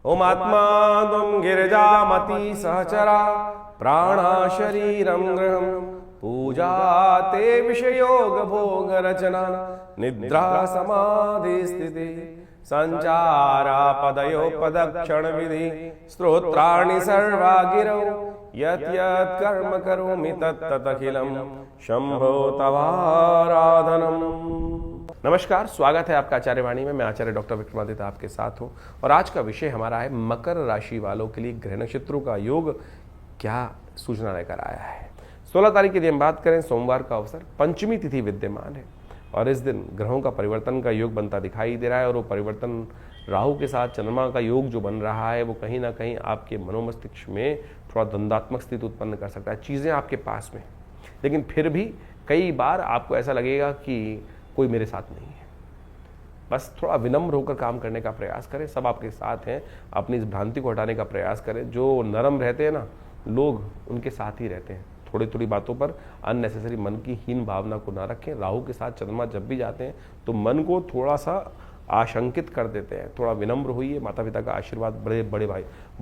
ओमात्मा त्वं गिरिजामती सहचरा प्राणा शरीरं गृहं पूजा ते विषयोग भोग रचना निद्रा समाधि स्थिति संचारा पदयो पदक्षण विधि स्तोत्राणि सर्वा गिरौ यत् यत् कर्म करोमि तत् तत् अखिलम् शंभो तवाराधनम्। नमस्कार, स्वागत है आपका आचार्य वाणी में। मैं आचार्य डॉक्टर विक्रमादित्य आपके साथ हूं और आज का विषय हमारा है मकर राशि वालों के लिए ग्रह नक्षत्रों का योग क्या सूचना लेकर आया है। 16 तारीख की हम बात करें, सोमवार का अवसर, पंचमी तिथि विद्यमान है और इस दिन ग्रहों का परिवर्तन का योग बनता दिखाई दे रहा है और वो परिवर्तन राहु के साथ चंद्रमा का योग जो बन रहा है वो कहीं ना कहीं आपके मनोमस्तिष्क में थोड़ा द्वंद्वात्मक स्थिति उत्पन्न कर सकता है। चीज़ें आपके पास में, लेकिन फिर भी कई बार आपको ऐसा लगेगा कि कोई मेरे साथ नहीं है। बस थोड़ा विनम्र होकर काम करने का प्रयास करें, सब आपके साथ हैं। अपनी इस भ्रांति को हटाने का प्रयास करें। जो नरम रहते हैं ना लोग, उनके साथ ही रहते हैं। थोड़ी थोड़ी बातों पर अननेसेसरी मन की हीन भावना को ना रखें। राहु के साथ चंद्रमा जब भी जाते हैं तो मन को थोड़ा सा आशंकित कर देते हैं। थोड़ा विनम्र होइए, माता पिता का आशीर्वाद, बड़े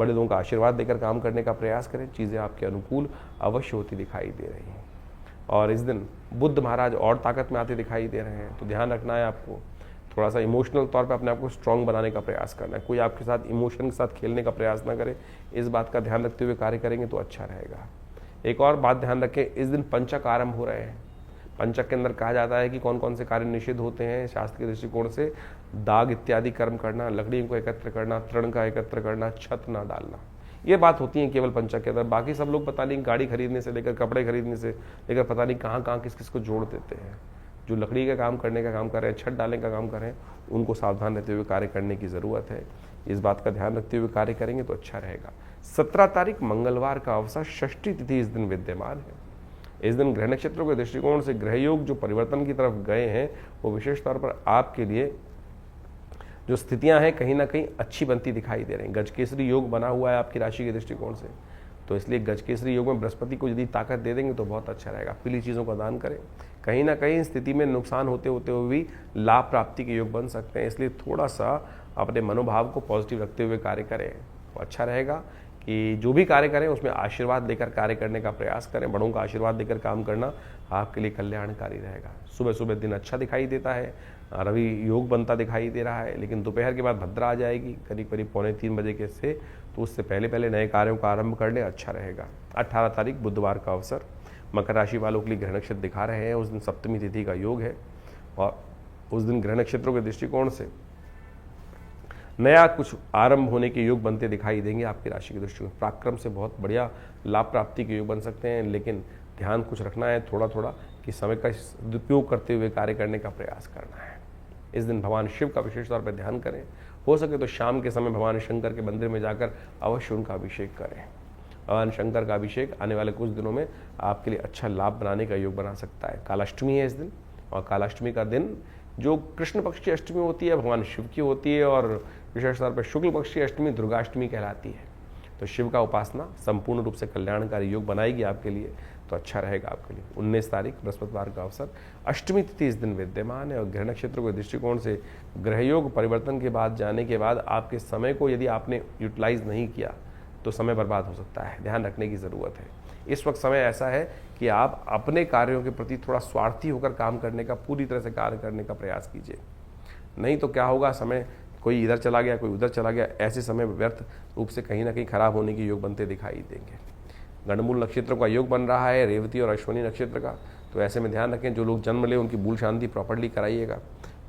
लोगों का आशीर्वाद देकर काम करने का प्रयास करें। चीज़ें आपके अनुकूल अवश्य होती दिखाई दे रही हैं। और इस दिन बुद्ध महाराज और ताकत में आते दिखाई दे रहे हैं, तो ध्यान रखना है आपको। थोड़ा सा इमोशनल तौर पे अपने आप को स्ट्रांग बनाने का प्रयास करना है। कोई आपके साथ इमोशन के साथ खेलने का प्रयास ना करे। इस बात का ध्यान रखते हुए कार्य करेंगे तो अच्छा रहेगा। एक और बात ध्यान रखें, इस दिन पंचक आरंभ हो रहे हैं। पंचक के अंदर कहा जाता है कि कौन कौन से कार्य निषिद्ध होते हैं शास्त्र के दृष्टिकोण से। दाग इत्यादि कर्म करना, लकड़ियों को एकत्र करना, तृण का एकत्र करना, छत ना डालना, ये बात होती है केवल पंचक के अंदर। बाकी सब लोग पता नहीं गाड़ी खरीदने से लेकर कपड़े खरीदने से लेकर पता नहीं कहाँ कहाँ किस किस को जोड़ देते हैं। जो लकड़ी का काम करने का काम कर रहे हैं, छत डालने का काम कर रहे हैं, उनको सावधान रहते हुए कार्य करने की ज़रूरत है। इस बात का ध्यान रखते हुए कार्य करेंगे तो अच्छा रहेगा। 17 तारीख मंगलवार का अवसर, षष्ठी तिथि इस दिन विद्यमान है। इस दिन ग्रह नक्षत्रों के दृष्टिकोण से ग्रह योग जो परिवर्तन की तरफ गए हैं वो विशेष तौर पर आपके लिए जो स्थितियां हैं कहीं ना कहीं अच्छी बनती दिखाई दे रही हैं। गजकेसरी योग बना हुआ है आपकी राशि के दृष्टिकोण से, तो इसलिए गजकेसरी योग में बृहस्पति को यदि ताकत दे देंगे तो बहुत अच्छा रहेगा। पीली चीज़ों का दान करें। कहीं ना कहीं स्थिति में नुकसान होते हुए भी लाभ प्राप्ति के योग बन सकते हैं, इसलिए थोड़ा सा अपने मनोभाव को पॉजिटिव रखते हुए कार्य करें तो अच्छा रहेगा। कि जो भी कार्य करें उसमें आशीर्वाद देकर कार्य करने का प्रयास करें। बड़ों का आशीर्वाद देकर काम करना आपके लिए कल्याणकारी रहेगा। सुबह सुबह दिन अच्छा दिखाई देता है, रवि योग बनता दिखाई दे रहा है, लेकिन दोपहर के बाद भद्रा आ जाएगी करीब करीब 2:45 बजे के से, तो उससे पहले नए कार्यों का आरंभ कर लें, अच्छा रहेगा। 18 तारीख बुधवार का अवसर, मकर राशि वालों के लिए ग्रह नक्षत्र दिखा रहे हैं। उस दिन सप्तमी तिथि का योग है और उस दिन ग्रह नक्षत्रों के दृष्टिकोण से नया कुछ आरंभ होने के योग बनते दिखाई देंगे आपकी राशि के दृष्टिकोण। पराक्रम से बहुत बढ़िया लाभ प्राप्ति के योग बन सकते हैं, लेकिन ध्यान कुछ रखना है थोड़ा थोड़ा कि समय का दुरुपयोग करते हुए कार्य करने का प्रयास करना है। इस दिन भगवान शिव का विशेष तौर पर ध्यान करें। हो सके तो शाम के समय भगवान शंकर के मंदिर में जाकर अवश्य उनका अभिषेक करें। भगवान शंकर का अभिषेक आने वाले कुछ दिनों में आपके लिए अच्छा लाभ बनाने का योग बना सकता है। कालाष्टमी है इस दिन, और कालाष्टमी का दिन जो कृष्ण पक्ष की अष्टमी होती है भगवान शिव की होती है, और विशेष तौर पर शुक्ल पक्ष की अष्टमी दुर्गाष्टमी कहलाती है। तो शिव का उपासना संपूर्ण रूप से कल्याणकारी योग बनाएगी आपके लिए, तो अच्छा रहेगा आपके लिए। 19 तारीख बृहस्पतिवार का अवसर, अष्टमी तिथि इस दिन विद्यमान है और ग्रह नक्षत्रों के दृष्टिकोण से ग्रह योग परिवर्तन के बाद जाने के बाद आपके समय को यदि आपने यूटिलाइज नहीं किया तो समय बर्बाद हो सकता है। ध्यान रखने की ज़रूरत है। इस वक्त समय ऐसा है कि आप अपने कार्यों के प्रति थोड़ा स्वार्थी होकर काम करने का, पूरी तरह से कार्य करने का प्रयास कीजिए। नहीं तो क्या होगा, समय कोई इधर चला गया कोई उधर चला गया, ऐसे समय व्यर्थ रूप से कहीं ना कहीं खराब होने के योग बनते दिखाई देंगे। गणमूल नक्षत्रों का योग बन रहा है, रेवती और अश्विनी नक्षत्र का, तो ऐसे में ध्यान रखें जो लोग जन्म ले उनकी मूल शांति प्रॉपर्ली कराइएगा।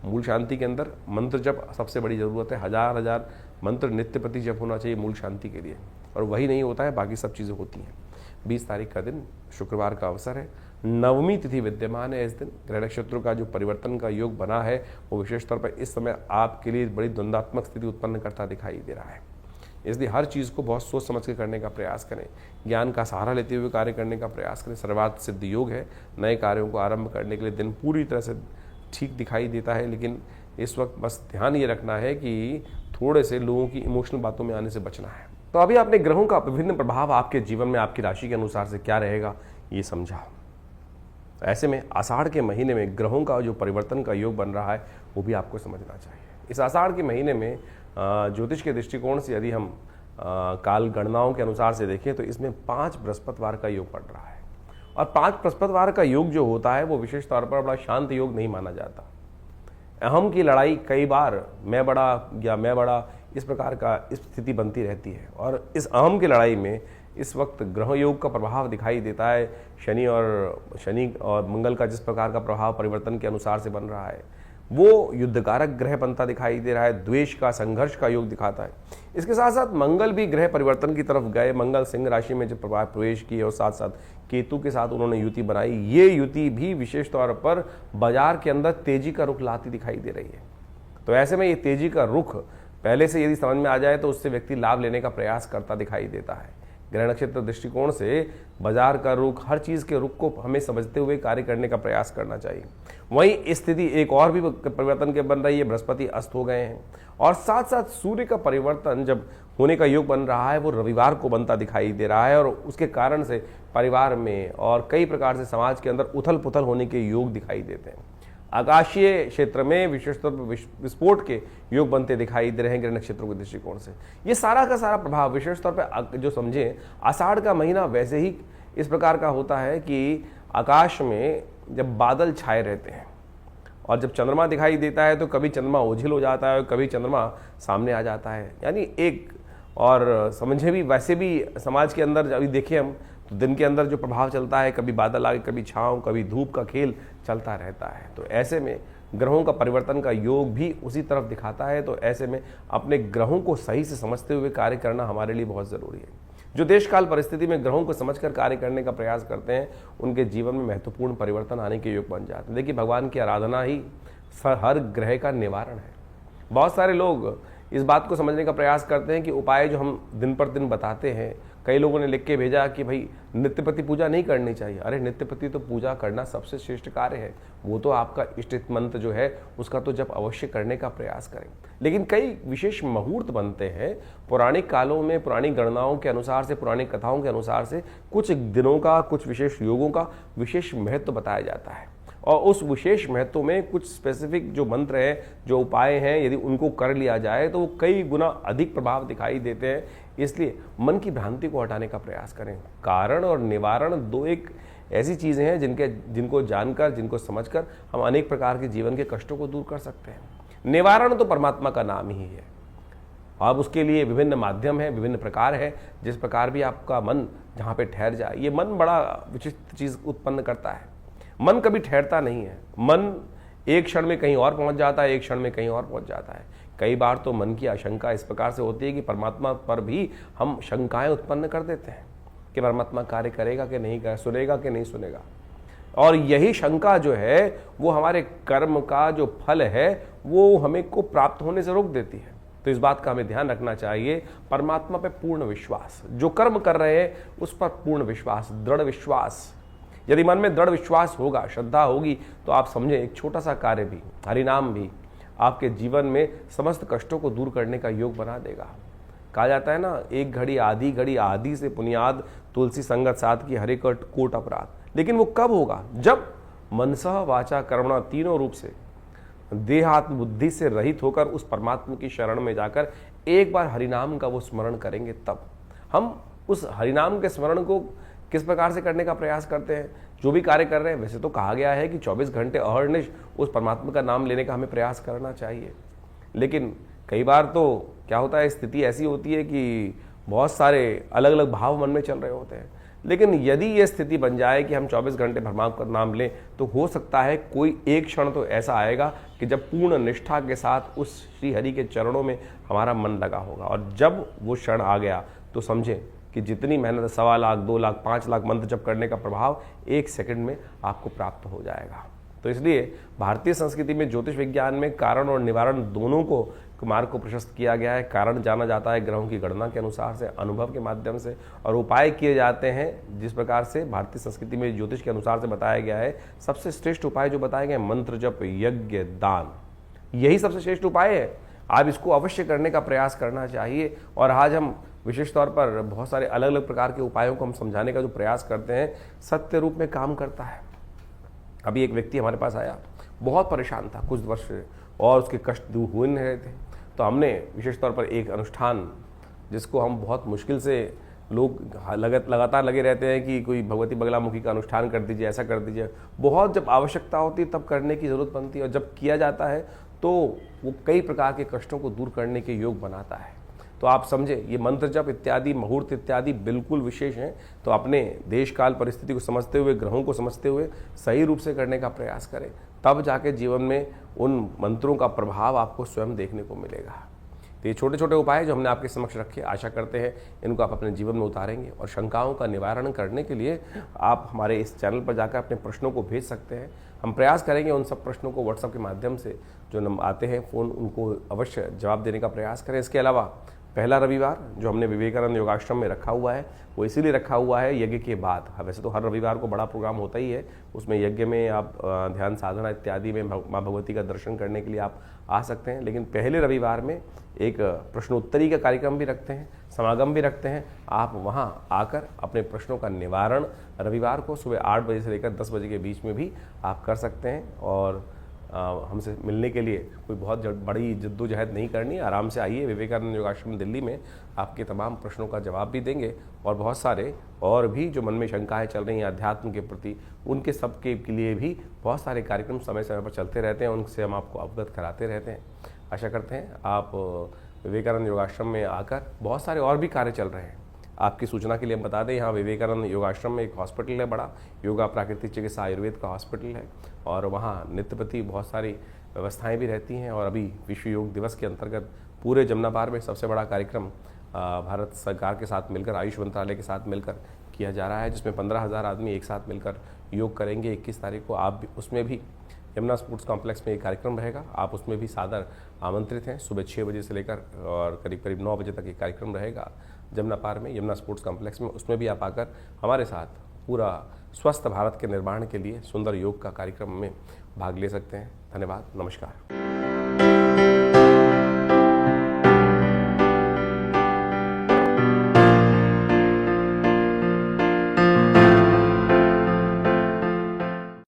मूल शांति के अंदर मंत्र जप सबसे बड़ी ज़रूरत है। हजार मंत्र नित्य प्रति जप होना चाहिए मूल शांति के लिए, और वही नहीं होता है बाकी सब चीज़ें होती हैं। 20 तारीख का दिन शुक्रवार का अवसर है, नवमी तिथि विद्यमान है। इस दिन ग्रह नक्षत्रों का जो परिवर्तन का योग बना है वो विशेष तौर पर इस समय आपके लिए बड़ी द्वंद्वात्मक स्थिति उत्पन्न करता दिखाई दे रहा है। इसलिए हर चीज़ को बहुत सोच समझ के करने का प्रयास करें। ज्ञान का सहारा लेते हुए कार्य करने का प्रयास करें। सर्वार्थ सिद्ध योग है। नए कार्यों को आरंभ करने के लिए दिन पूरी तरह से ठीक दिखाई देता है, लेकिन इस वक्त बस ध्यान ये रखना है कि थोड़े से लोगों की इमोशनल बातों में आने से बचना है। तो अभी आपने ग्रहों का विभिन्न प्रभाव आपके जीवन में आपकी राशि के अनुसार से क्या रहेगा ये समझा। ऐसे में आषाढ़ के महीने में ग्रहों का जो परिवर्तन का योग बन रहा है वो भी आपको समझना चाहिए। इस आषाढ़ के महीने में ज्योतिष के दृष्टिकोण से यदि हम काल गणनाओं के अनुसार से देखें तो इसमें 5 बृहस्पतिवार का योग पड़ रहा है। और 5 बृहस्पतिवार का योग जो होता है वो विशेष तौर पर बड़ा शांत योग नहीं माना जाता। अहम की लड़ाई कई बार मैं बड़ा या मैं बड़ा इस प्रकार का स्थिति बनती रहती है। और इस अहम की लड़ाई में इस वक्त ग्रह योग का प्रभाव दिखाई देता है। शनि और मंगल का जिस प्रकार का प्रभाव परिवर्तन के अनुसार से बन रहा है वो युद्धकारक ग्रह बनता दिखाई दे रहा है, द्वेष का संघर्ष का योग दिखाता है। इसके साथ साथ मंगल भी ग्रह परिवर्तन की तरफ गए। मंगल सिंह राशि में जब प्रवेश किए और साथ साथ केतु के साथ उन्होंने युति बनाई। ये युति भी विशेष तौर पर बाजार के अंदर तेजी का रुख लाती दिखाई दे रही है। तो ऐसे में ये तेजी का रुख पहले से यदि समझ में आ जाए तो उससे व्यक्ति लाभ लेने का प्रयास करता दिखाई देता है। ग्रह नक्षत्र दृष्टिकोण से बाजार का रुख, हर चीज के रुख को हमें समझते हुए कार्य करने का प्रयास करना चाहिए। वहीं स्थिति एक और भी परिवर्तन के बन रही है, बृहस्पति अस्त हो गए हैं और साथ साथ सूर्य का परिवर्तन जब होने का योग बन रहा है वो रविवार को बनता दिखाई दे रहा है। और उसके कारण से परिवार में और कई प्रकार से समाज के अंदर उथल पुथल होने के योग दिखाई देते हैं। आकाशीय क्षेत्र में विशेष तौर पर विस्फोट के योग बनते दिखाई दे रहे हैं ग्रह नक्षत्रों के दृष्टिकोण से। ये सारा का सारा प्रभाव विशेष तौर पर जो समझें, आषाढ़ का महीना वैसे ही इस प्रकार का होता है कि आकाश में जब बादल छाए रहते हैं और जब चंद्रमा दिखाई देता है तो कभी चंद्रमा ओझिल हो जाता है और कभी चंद्रमा सामने आ जाता है। यानी एक और समझे भी वैसे भी समाज के अंदर अभी देखें हम तो दिन के अंदर जो प्रभाव चलता है, कभी बादल आगे कभी छांव कभी धूप का खेल चलता रहता है। तो ऐसे में ग्रहों का परिवर्तन का योग भी उसी तरफ दिखाता है। तो ऐसे में अपने ग्रहों को सही से समझते हुए कार्य करना हमारे लिए बहुत ज़रूरी है। जो देश काल परिस्थिति में ग्रहों को समझकर कार्य करने का प्रयास करते हैं उनके जीवन में महत्वपूर्ण परिवर्तन आने के योग बन जाते हैं। देखिए, भगवान की आराधना ही हर ग्रह का निवारण है। बहुत सारे लोग इस बात को समझने का प्रयास करते हैं कि उपाय जो हम दिन पर दिन बताते हैं, कई लोगों ने लिख के भेजा कि भाई नित्यपति पूजा नहीं करनी चाहिए। अरे नित्यपति तो पूजा करना सबसे श्रेष्ठ कार्य है, वो तो आपका इष्ट मंत्र जो है उसका तो जब अवश्य करने का प्रयास करें। लेकिन कई विशेष मुहूर्त बनते हैं पौराणिक कालों में, पुरानी गणनाओं के अनुसार से, पुरानी कथाओं के अनुसार से कुछ दिनों का, कुछ विशेष योगों का विशेष महत्व बताया जाता है। और उस विशेष महत्व में कुछ स्पेसिफिक जो मंत्र हैं, जो उपाय हैं, यदि उनको कर लिया जाए तो वो कई गुना अधिक प्रभाव दिखाई देते हैं। इसलिए मन की भ्रांति को हटाने का प्रयास करें। कारण और निवारण दो एक ऐसी चीज़ें हैं जिनको जानकर, जिनको समझकर हम अनेक प्रकार के जीवन के कष्टों को दूर कर सकते हैं। निवारण तो परमात्मा का नाम ही है। अब उसके लिए विभिन्न माध्यम हैं, विभिन्न प्रकार है। जिस प्रकार भी आपका मन जहाँ पे ठहर जाए, ये मन बड़ा विशिष्ट चीज़ उत्पन्न करता है। मन कभी ठहरता नहीं है। मन एक क्षण में कहीं और पहुंच जाता है, एक क्षण में कहीं और पहुंच जाता है। कई बार तो मन की आशंका इस प्रकार से होती है कि परमात्मा पर भी हम शंकाएं उत्पन्न कर देते हैं कि परमात्मा कार्य करेगा कि नहीं करेगा, सुनेगा कि नहीं सुनेगा। और यही शंका जो है वो हमारे कर्म का जो फल है वो हमें को प्राप्त होने से रोक देती है। तो इस बात का हमें ध्यान रखना चाहिए। परमात्मा पे पूर्ण विश्वास, जो कर्म कर रहे हैं उस पर पूर्ण विश्वास, दृढ़ विश्वास। यदि मन में दृढ़ विश्वास होगा, श्रद्धा होगी, तो आप समझें एक छोटा सा कार्य भी, हरिनाम भी आपके जीवन में समस्त कष्टों को दूर करने का योग बना देगा। कहा जाता है ना, एक घड़ी आदि से पुनियाद, तुलसी संगत साथ की हरे कोट अपराध। लेकिन वो कब होगा? जब मनसः वाचा कर्मणा तीनों रूप से देहात्म बुद्धि से रहित होकर उस परमात्मा की शरण में जाकर एक बार हरिनाम का वो स्मरण करेंगे। तब हम उस हरिनाम के स्मरण को किस प्रकार से करने का प्रयास करते हैं। जो भी कार्य कर रहे हैं, वैसे तो कहा गया है कि 24 घंटे अहर्निश उस परमात्मा का नाम लेने का हमें प्रयास करना चाहिए। लेकिन कई बार तो क्या होता है, स्थिति ऐसी होती है कि बहुत सारे अलग अलग भाव मन में चल रहे होते हैं। लेकिन यदि ये स्थिति बन जाए कि हम 24 घंटे परमात्मा का नाम लें, तो हो सकता है कोई एक क्षण तो ऐसा आएगा कि जब पूर्ण निष्ठा के साथ उस श्री हरि के चरणों में हमारा मन लगा होगा। और जब वो क्षण आ गया तो समझें कि जितनी मेहनत 1.25 लाख, 2 लाख, 5 लाख मंत्र जप करने का प्रभाव 1 सेकंड में आपको प्राप्त हो जाएगा। तो इसलिए भारतीय संस्कृति में ज्योतिष विज्ञान में कारण और निवारण दोनों को मार्ग को प्रशस्त किया गया है। कारण जाना जाता है ग्रहों की गणना के अनुसार से, अनुभव के माध्यम से, और उपाय किए जाते हैं जिस प्रकार से भारतीय संस्कृति में ज्योतिष के अनुसार से बताया गया है। सबसे श्रेष्ठ उपाय जो बताए गए, मंत्र जप, यज्ञ, दान, यही सबसे श्रेष्ठ उपाय है। आप इसको अवश्य करने का प्रयास करना चाहिए। और आज हम विशेष तौर पर बहुत सारे अलग अलग प्रकार के उपायों को हम समझाने का जो प्रयास करते हैं, सत्य रूप में काम करता है। अभी एक व्यक्ति हमारे पास आया, बहुत परेशान था कुछ वर्ष से, और उसके कष्ट दूर हो नहीं रहे थे। तो हमने विशेष तौर पर एक अनुष्ठान जिसको हम बहुत मुश्किल से लोग लगातार लगे रहते हैं कि कोई भगवती बगलामुखी का अनुष्ठान कर दीजिए, ऐसा कर दीजिए, बहुत जब आवश्यकता होती है तब करने की ज़रूरत बनती है, और जब किया जाता है तो वो कई प्रकार के कष्टों को दूर करने के योग बनाता है। तो आप समझे, ये मंत्र जप इत्यादि, मुहूर्त इत्यादि बिल्कुल विशेष हैं। तो अपने देश काल परिस्थिति को समझते हुए, ग्रहों को समझते हुए सही रूप से करने का प्रयास करें, तब जाके जीवन में उन मंत्रों का प्रभाव आपको स्वयं देखने को मिलेगा। तो ये छोटे छोटे उपाय जो हमने आपके समक्ष रखे, आशा करते हैं इनको आप अपने जीवन में उतारेंगे। और शंकाओं का निवारण करने के लिए आप हमारे इस चैनल पर जाकर अपने प्रश्नों को भेज सकते हैं। हम प्रयास करेंगे उन सब प्रश्नों को व्हाट्सएप के माध्यम से जो नंबर आते हैं फ़ोन, उनको अवश्य जवाब देने का प्रयास करें। इसके अलावा पहला रविवार जो हमने विवेकानंद योगाश्रम में रखा हुआ है, वो इसीलिए रखा हुआ है यज्ञ के बाद। वैसे तो हर रविवार को बड़ा प्रोग्राम होता ही है, उसमें यज्ञ में आप ध्यान साधना इत्यादि में माँ भगवती का दर्शन करने के लिए आप आ सकते हैं। लेकिन पहले रविवार में एक प्रश्नोत्तरी का कार्यक्रम भी रखते हैं, समागम भी रखते हैं। आप वहाँ आकर अपने प्रश्नों का निवारण रविवार को सुबह 8 बजे से लेकर 10 बजे के बीच में भी आप कर सकते हैं। और हमसे मिलने के लिए कोई बहुत बड़ी जद्दोजहद नहीं करनी, आराम से आइए। विवेकानंद योगाश्रम दिल्ली में आपके तमाम प्रश्नों का जवाब भी देंगे, और बहुत सारे और भी जो मन में शंकाएं चल रही हैं अध्यात्म के प्रति, उनके सब के लिए भी बहुत सारे कार्यक्रम समय समय पर चलते रहते हैं, उनसे हम आपको अवगत कराते रहते हैं। आशा करते हैं आप विवेकानंद योगाश्रम में आकर, बहुत सारे और भी कार्य चल रहे हैं। आपकी सूचना के लिए हम बता दें, यहाँ विवेकानंद योगाश्रम में एक हॉस्पिटल है बड़ा, योगा प्राकृतिक चिकित्सा आयुर्वेद का हॉस्पिटल है, और वहाँ नित्य प्रति बहुत सारी व्यवस्थाएं भी रहती हैं। और अभी विश्व योग दिवस के अंतर्गत पूरे जमुनापार में सबसे बड़ा कार्यक्रम भारत सरकार के साथ मिलकर, आयुष मंत्रालय के साथ मिलकर किया जा रहा है, जिसमें 15,000 आदमी एक साथ मिलकर योग करेंगे। 21 तारीख को आप भी उसमें भी यमुना स्पोर्ट्स कॉम्प्लेक्स में एक कार्यक्रम रहेगा, आप उसमें भी सादर आमंत्रित हैं। सुबह 6 बजे से लेकर और करीब करीब 9 बजे तक एक कार्यक्रम रहेगा जमुनापार में, यमुना स्पोर्ट्स कॉम्प्लेक्स में। उसमें भी आप आकर हमारे साथ पूरा स्वस्थ भारत के निर्माण के लिए सुंदर योग का कार्यक्रम में भाग ले सकते हैं। धन्यवाद, नमस्कार।